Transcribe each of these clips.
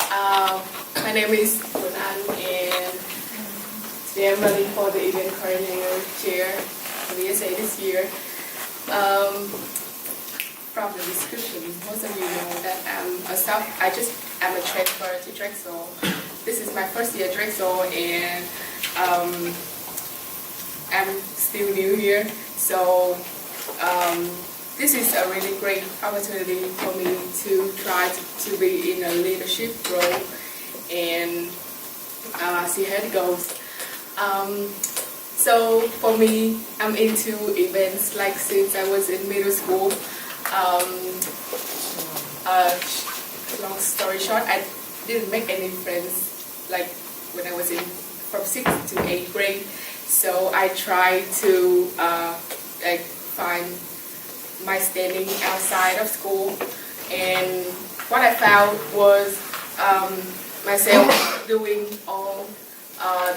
My name is Quynh and today I'm running for the event coordinator chair for VSA this year. From the description, most of you know that I'm a transfer to Drexel. This is my first year at Drexel, and I'm still new here. So this is a really great opportunity for me to try to be in a leadership role and see how it goes. So for me, I'm into events like since I was in middle school. Long story short, I didn't make any friends like when I was from 6th to 8th grade. So I tried to find my standing outside of school, and what I found was myself doing all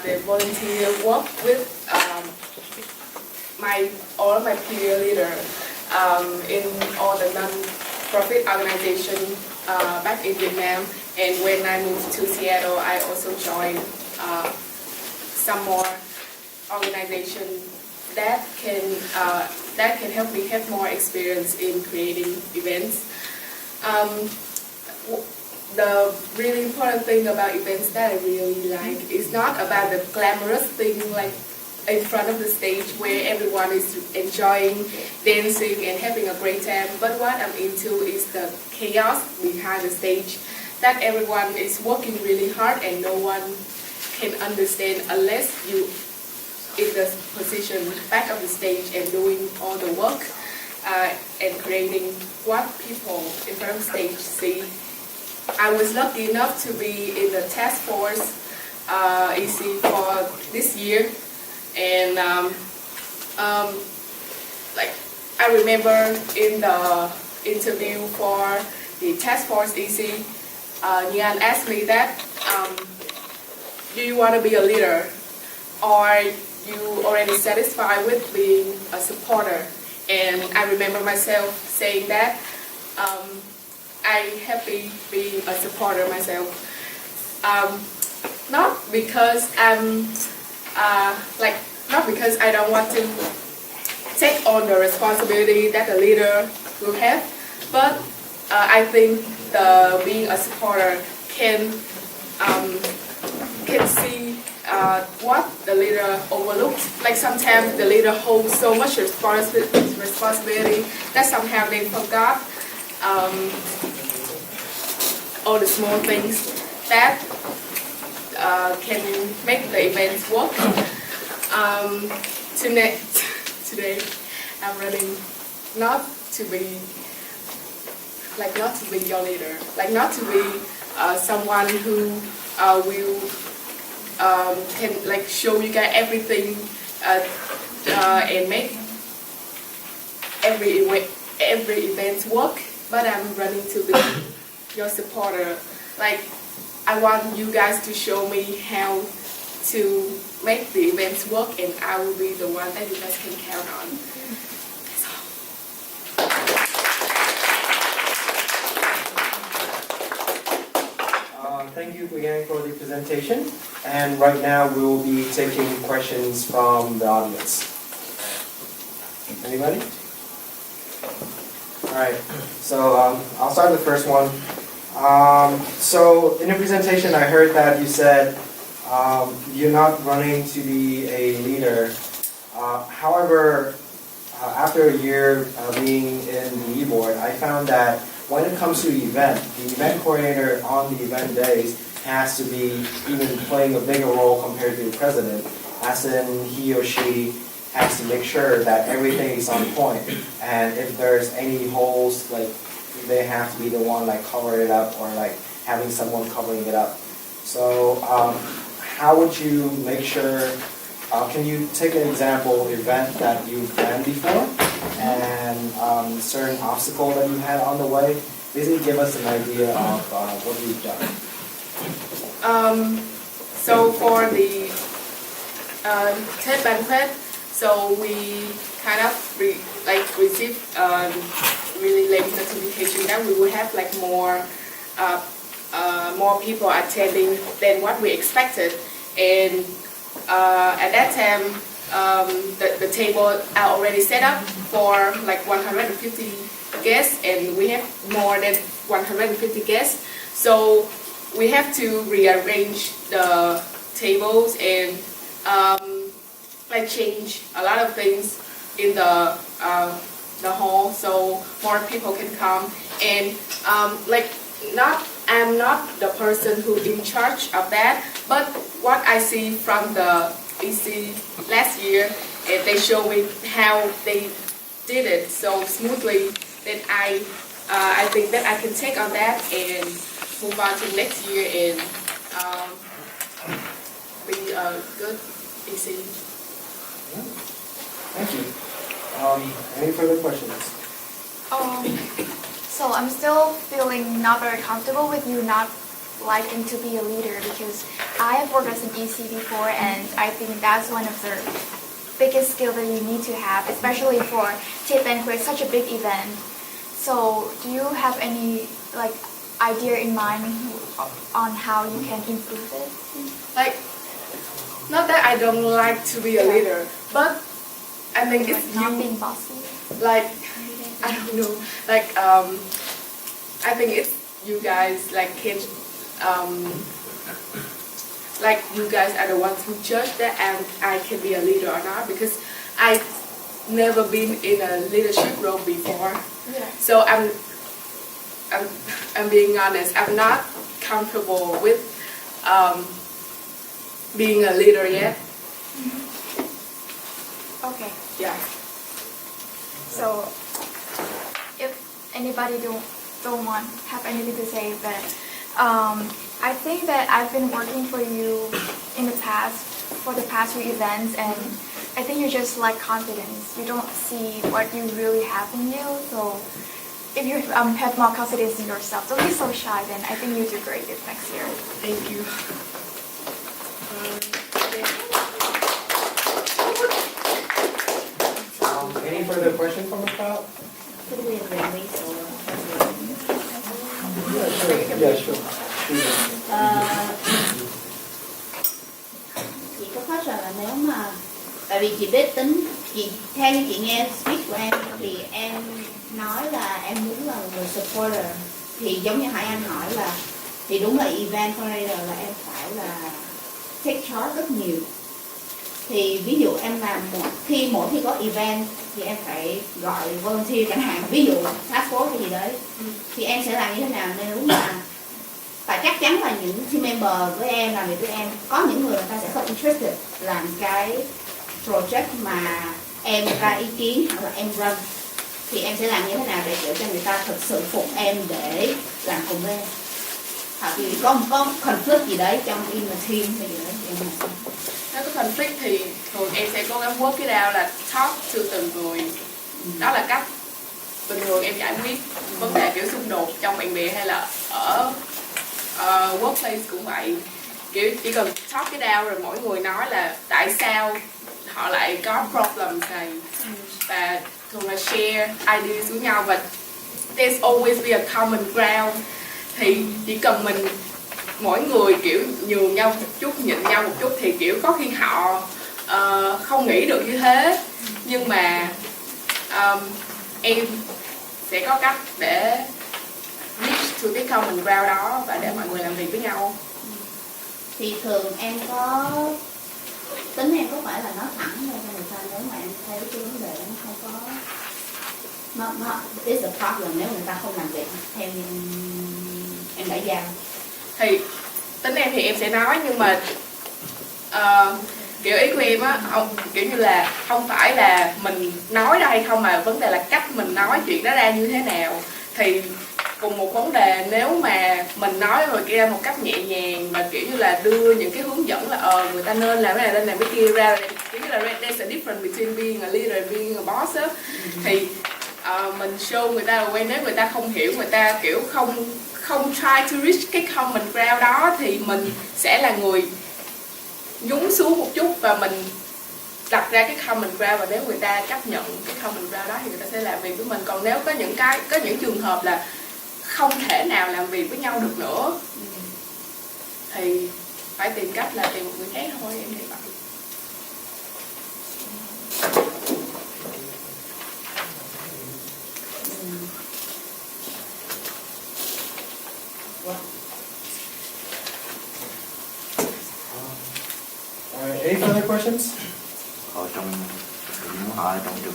the volunteer work with all my peer leader in all the non-profit organization back in Vietnam. And when I moved to Seattle, I also joined some more organization that can help me have more experience in creating events. The really important thing about events that I really like is not about the glamorous thing like in front of the stage where everyone is enjoying dancing and having a great time, but what I'm into is the chaos behind the stage, that everyone is working really hard and no one can understand unless you in the position back of the stage and doing all the work and creating what people in front of the stage see. I was lucky enough to be in the task force EC for this year, and I remember in the interview for the task force EC, Nhan asked me that, do you want to be a leader, or you already satisfied with being a supporter? And I remember myself saying that I'm happy being a supporter myself. Not because not because I don't want to take on the responsibility that a leader will have, but I think being a supporter can see what the leader overlooks. Like sometimes the leader holds so much responsibility that somehow they forgot all the small things that can make the events work. Today I'm running not to be your leader, not to be someone who will can show you guys everything and make every event work, but I'm running to be your supporter. I want you guys to show me how to make the events work, and I will be the one that you guys can count on. That's all. Thank you again for the presentation. And right now we will be taking questions from the audience. Anybody? All right. So I'll start with the first one. So in your presentation, I heard that you said you're not running to be a leader. However, after a year being in the Eboard, I found that when it comes to the event coordinator on the event days has to be even playing a bigger role compared to the president, as in he or she has to make sure that everything is on point, and if there's any holes, they have to be the one covering it up, or having someone covering it up. So how would you make sure, can you take an example event that you've ran before and certain obstacle that you had on the way? Basically give us an idea of what you've done. So for the TED banquet, so we kind of received really late notification that we would have more more people attending than what we expected, and at that time the table are already set up for like 150 guests, and we have more than 150 guests, so we have to rearrange the tables and like change a lot of things in the hall so more people can come. And like I'm not the person who in charge of that, but what I see from the EC last year, and they show me how they did it so smoothly, that I think that I can take on that and move on to next year and be a good EC. Thank you. Any further questions? So I'm still feeling not very comfortable with you not liking to be a leader, because I have worked as an EC before, and I think that's one of the biggest skill that you need to have, especially for Tea Banquet, such a big event. So do you have any like idea in mind on how you can improve it? Like, not that I don't like to be a leader, but I think like it's not you, being bossy. like, I don't know, like I think it's you guys like can like you guys are the ones who judge that I can be a leader or not, because I've never been in a leadership role before. Yeah. So I'm being honest, I'm not comfortable with being a leader yet. Okay. Yeah. So if anybody don't want have anything to say, but I think that I've been working for you in the past for the past few events, and I think you just lack confidence. You don't see what you really have in you. So if you have more confidence in yourself, don't be so shy. Then I think you do great this next year. Thank you. Any further questions from the crowd? Yeah, sure. Chị có phát rằng là nếu mà tại vì chị biết tính chị theo như chị nghe speech của em thì em nói là em muốn là một người supporter, thì giống như Hải Anh hỏi là thì đúng là event coordinator là em phải là take charge rất nhiều. Thì ví dụ em làm mỗi khi có event thì em phải gọi volunteer chẳng hạn, ví dụ task force hay gì đấy, thì em sẽ làm như thế nào nếu mà và chắc chắn là những team member với em làm việc với em có những người ta sẽ không interested làm cái project mà em ra ý kiến hoặc là em run, thì em sẽ làm như thế nào để cho người ta thực sự phục em để làm cùng với em, hoặc vì có conflict gì đấy trong in a team hay gì đấy thì em làm. Nếu có conflict thì thường em sẽ cố gắng work it out, là talk to từng người. Đó là cách bình thường em giải quyết vấn đề kiểu xung đột trong bạn bè hay là ở workplace cũng vậy. Kiểu chỉ cần talk it out rồi mỗi người nói là tại sao họ lại có problem này, và thường là share ideas với nhau, và there's always be a common ground. Thì chỉ cần mình mỗi người kiểu nhường nhau một chút, nhịn nhau một chút, thì kiểu có khi họ không nghĩ được như thế, nhưng mà em sẽ có cách để reach to cái common ground đó và để mọi người làm việc với nhau. Thì thường em có tính em có phải là nói thẳng ra cho người ta nếu mà em thấy cái vấn đề nó không có nó is a problem nếu người ta không làm việc theo như em đã giao. Thì tính em thì em sẽ nói, nhưng mà kiểu ý của em á, kiểu như là không phải là mình nói ra hay không, mà vấn đề là cách mình nói chuyện đó ra như thế nào. Thì cùng một vấn đề, nếu mà mình nói rồi kia một cách nhẹ nhàng và kiểu như là đưa những cái hướng dẫn là người ta nên làm cái này, nên làm cái kia ra, kiểu như là there's a difference between being a leader and being a boss á. Thì mình show người ta quen, nếu người ta không hiểu, người ta kiểu không try to reach cái common ground đó, thì mình sẽ là người nhúng xuống một chút và mình đặt ra cái common ground, và nếu người ta chấp nhận cái common ground đó thì người ta sẽ làm việc với mình. Còn nếu có những trường hợp là không thể nào làm việc với nhau được nữa thì phải tìm cách là tìm một người khác thôi, em nghĩ vậy. Any further questions? Trong muốn hỏi trong những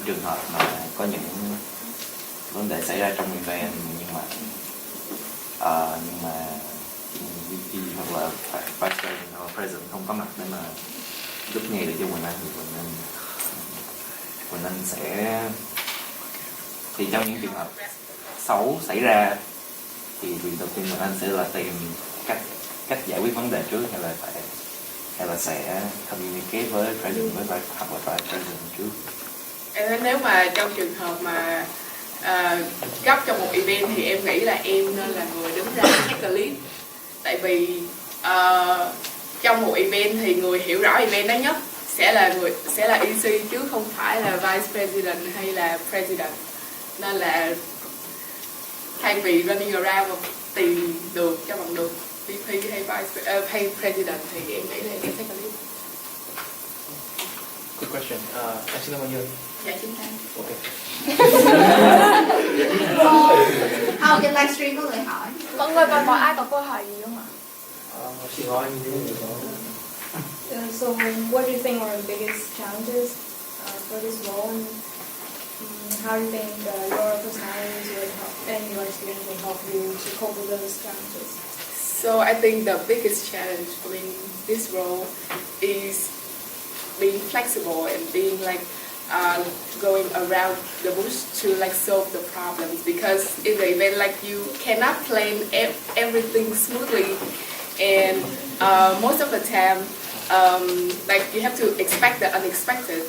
trường hợp mà có những vấn đề xảy ra trong event nhưng mà VP hoặc là Vice President hoặc President không có mặt để mà giúp ngay được cho Quynh Anh, thì Quynh Anh sẽ, thì trong những trường hợp xấu xảy ra thì việc đầu tiên Quynh Anh sẽ là tìm cách giải quyết vấn đề trước, hay là sẽ communicate với President hoặc là Vice President trước. Em thấy nếu mà trong trường hợp mà gấp trong một event thì em nghĩ là em nên là người đứng ra take the lead. Tại vì trong một event thì người hiểu rõ event đó nhất sẽ là EC chứ không phải là Vice President hay là President. Nên là thay vì running around và tìm được cho bằng được VP hay President thì em nghĩ là em take the lead. Good question. Anh xin cảm ơn Dương. Dạ chính xác. Okay. Trên livestream có người hỏi. Mọi người còn ai có câu hỏi gì không ạ? Chị nói như thế được không? So, what do you think are the biggest challenges for this role, and how do you think your personalities would help, and your experience will help you to cope with those challenges? So I think the biggest challenge for this role is being flexible and being like going around the bush to like solve the problems, because in the event like you cannot plan everything smoothly, and most of the time like you have to expect the unexpected.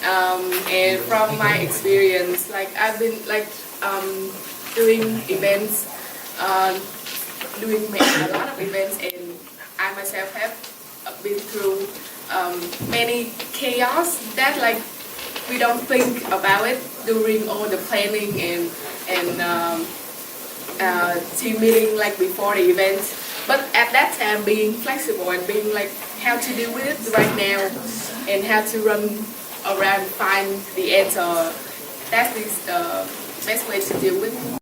And from my experience, like I've been like doing events, doing a lot of events, and I myself have been through many chaos that like we don't think about it during all the planning and team meeting like before the event. But at that time, being flexible and being like how to deal with it right now and how to run around and find the answer, that is the best way to deal with it.